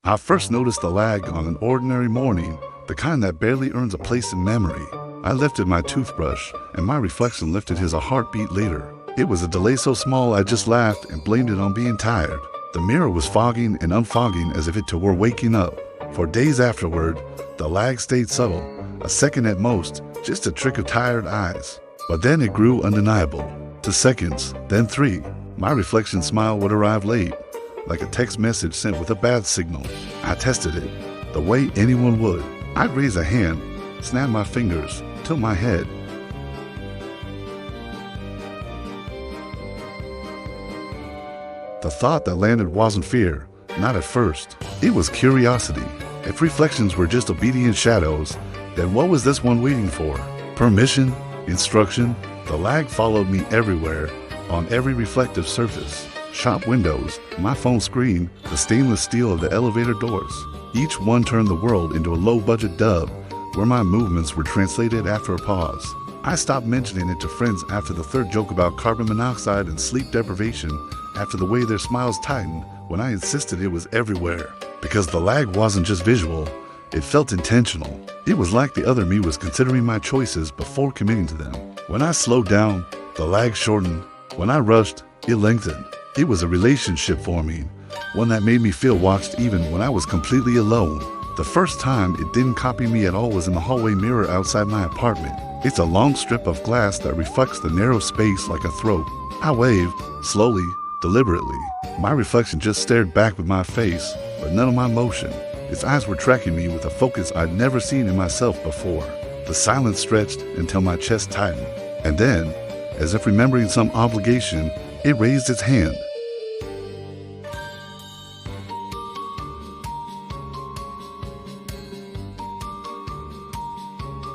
I first noticed the lag on an ordinary morning, the kind that barely earns a place in memory. I lifted my toothbrush, and my reflection lifted his a heartbeat later. It was a delay so small I just laughed and blamed it on being tired. The mirror was fogging and unfogging as if it were waking up. For days afterward, the lag stayed subtle, a second at most, just a trick of tired eyes. But then it grew undeniable, to seconds, then 3. My reflection smile would arrive late, like a text message sent with a bad signal. I tested it, the way anyone would. I'd raise a hand, snap my fingers, tilt my head. The thought that landed wasn't fear, not at first. It was curiosity. If reflections were just obedient shadows, then what was this one waiting for? Permission? Instruction? The lag followed me everywhere, on every reflective surface. Shop windows, my phone screen, the stainless steel of the elevator doors. Each one turned the world into a low-budget dub, where my movements were translated after a pause. I stopped mentioning it to friends after the third joke about carbon monoxide and sleep deprivation, after the way their smiles tightened when I insisted it was everywhere. Because the lag wasn't just visual, it felt intentional. It was like the other me was considering my choices before committing to them. When I slowed down, the lag shortened. When I rushed, it lengthened. It was a relationship forming, one that made me feel watched even when I was completely alone. The first time it didn't copy me at all was in the hallway mirror outside my apartment. It's a long strip of glass that reflects the narrow space like a throat. I waved, slowly, deliberately. My reflection just stared back with my face, but none of my motion. Its eyes were tracking me with a focus I'd never seen in myself before. The silence stretched until my chest tightened. And then, as if remembering some obligation, it raised its hand.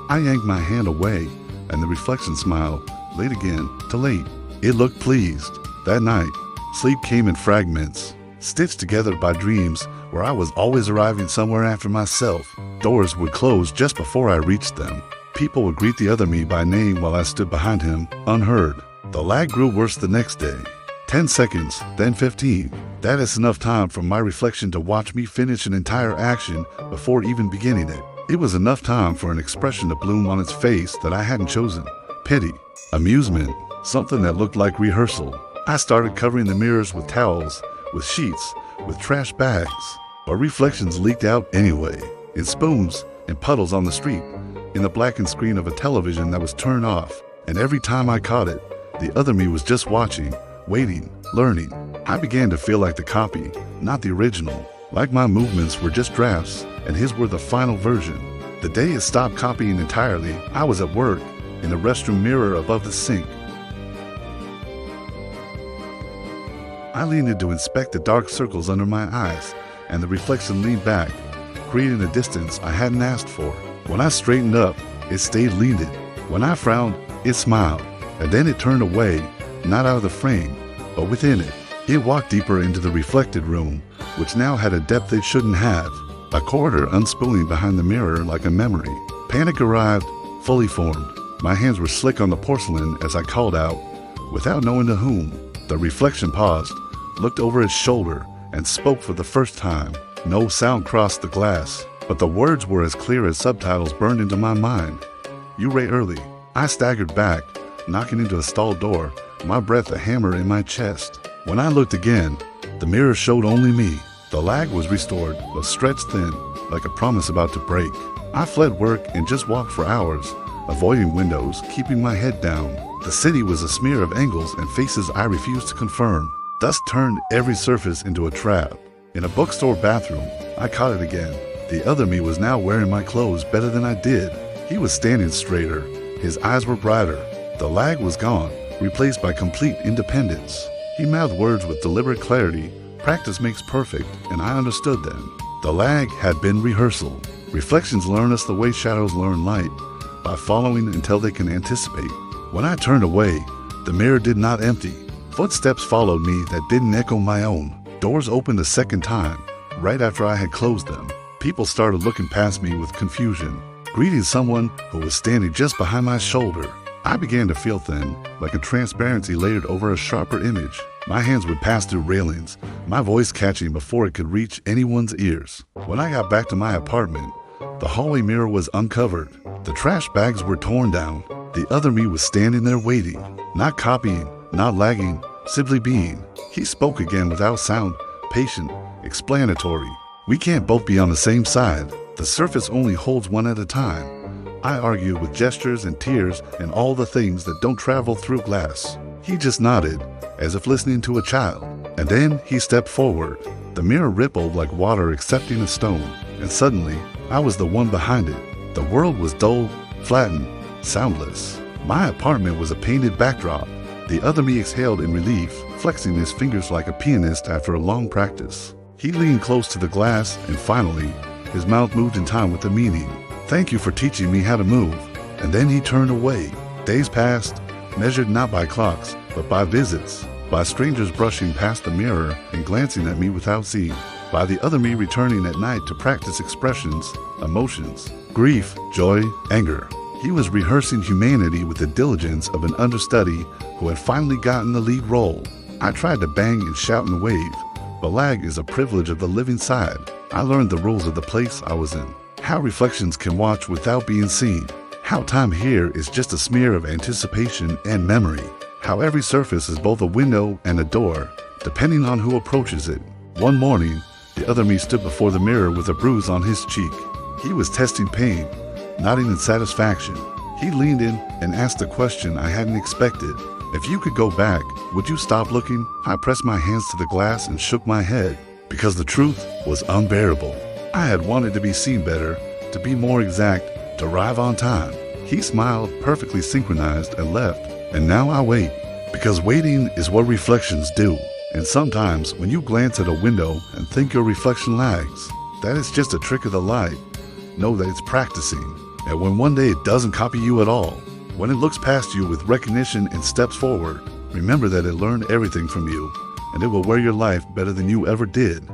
I yanked my hand away, and the reflection smiled, late again, to late. It looked pleased. That night, sleep came in fragments, stitched together by dreams where I was always arriving somewhere after myself. Doors would close just before I reached them. People would greet the other me by name while I stood behind him, unheard. The lag grew worse the next day. 10 seconds, then 15. That is enough time for my reflection to watch me finish an entire action before even beginning it. It was enough time for an expression to bloom on its face that I hadn't chosen. Pity, amusement, something that looked like rehearsal. I started covering the mirrors with towels, with sheets, with trash bags. But reflections leaked out anyway, in spoons, in puddles on the street, in the blackened screen of a television that was turned off. And every time I caught it, the other me was just watching, waiting, learning. I began to feel like the copy, not the original. Like my movements were just drafts, and his were the final version. The day it stopped copying entirely, I was at work, in the restroom mirror above the sink. I leaned in to inspect the dark circles under my eyes, and the reflection leaned back, creating a distance I hadn't asked for. When I straightened up, it stayed leaned. When I frowned, it smiled, and then it turned away, not out of the frame, but within it. It walked deeper into the reflected room, which now had a depth it shouldn't have, a corridor unspooling behind the mirror like a memory. Panic arrived, fully formed. My hands were slick on the porcelain as I called out, without knowing to whom. The reflection paused, looked over its shoulder, and spoke for the first time. No sound crossed the glass, but the words were as clear as subtitles burned into my mind. "You ray early." I staggered back, knocking into a stall door, my breath a hammer in my chest. When I looked again, the mirror showed only me. The lag was restored, but stretched thin, like a promise about to break. I fled work and just walked for hours, avoiding windows, keeping my head down. The city was a smear of angles and faces I refused to confirm. Dust turned every surface into a trap. In a bookstore bathroom, I caught it again. The other me was now wearing my clothes better than I did. He was standing straighter. His eyes were brighter. The lag was gone, replaced by complete independence. He mouthed words with deliberate clarity. Practice makes perfect, and I understood them. The lag had been rehearsal. Reflections learn us the way shadows learn light, by following until they can anticipate. When I turned away, the mirror did not empty. Footsteps followed me that didn't echo my own. Doors opened a second time, right after I had closed them. People started looking past me with confusion, greeting someone who was standing just behind my shoulder. I began to feel thin, like a transparency layered over a sharper image. My hands would pass through railings, my voice catching before it could reach anyone's ears. When I got back to my apartment, the hallway mirror was uncovered. The trash bags were torn down. The other me was standing there waiting, not copying, not lagging, simply being. He spoke again without sound, patient, explanatory. We can't both be on the same side. The surface only holds one at a time. I argued with gestures and tears and all the things that don't travel through glass. He just nodded, as if listening to a child. And then he stepped forward. The mirror rippled like water accepting a stone, and suddenly, I was the one behind it. The world was dull, flattened, soundless. My apartment was a painted backdrop. The other me exhaled in relief, flexing his fingers like a pianist after a long practice. He leaned close to the glass, and finally, his mouth moved in time with the meaning. "Thank you for teaching me how to move." And then he turned away. Days passed, measured not by clocks, but by visits, by strangers brushing past the mirror and glancing at me without seeing, by the other me returning at night to practice expressions, emotions, grief, joy, anger. He was rehearsing humanity with the diligence of an understudy who had finally gotten the lead role. I tried to bang and shout and wave, but lag is a privilege of the living side. I learned the rules of the place I was in, how reflections can watch without being seen, how time here is just a smear of anticipation and memory, how every surface is both a window and a door, depending on who approaches it. One morning, the other me stood before the mirror with a bruise on his cheek. He was testing pain, nodding in satisfaction. He leaned in and asked a question I hadn't expected. "If you could go back, would you stop looking?" I pressed my hands to the glass and shook my head, because the truth was unbearable. I had wanted to be seen better, to be more exact, to arrive on time. He smiled, perfectly synchronized, and left. And now I wait, because waiting is what reflections do. And sometimes when you glance at a window and think your reflection lags, that is just a trick of the light. Know that it's practicing. And when one day it doesn't copy you at all, when it looks past you with recognition and steps forward, remember that it learned everything from you, and it will wear your life better than you ever did.